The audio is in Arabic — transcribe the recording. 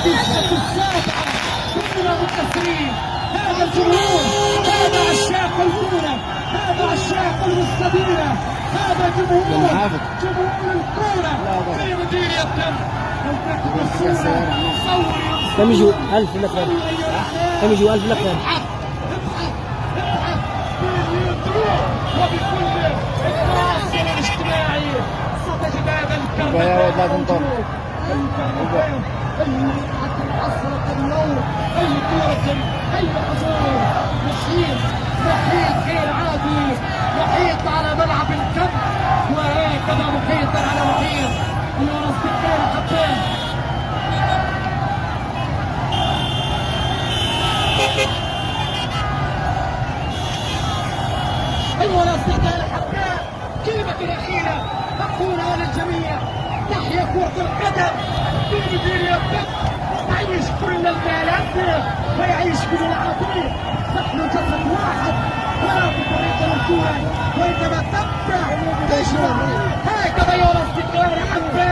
الدقيقة السابعة كلنا منتصرين. هذا الجمهور، هذا عشاق الكورة، هذا عشاق المستديرة، هذا جمهور الكورة في مدينة الدم. لو تاخذ الصورة صور كم يجوا 1000 لك؟ كم يجوا 1000 لك؟ وبكل التواصل الاجتماعي ستجد هذا الكرنفال حتى حصلت اليوم اي كرة اي حضور محيط غير عادي، محيط على ملعب الكم، وهكذا محيطا على محيط ايها الاصدقاء الاحباء. ايها الاصدقاء الاحباء، كلمتي الاخيره اقولها للجميع: تحيا كرة القدم في مدينة الدم، تعيش كل الملابس ويعيش كل العاطفة. نحن جسد واحد ولا بطريقة الكورة، وإنما تبدأ تشرب هكذا يا الاصدقاء.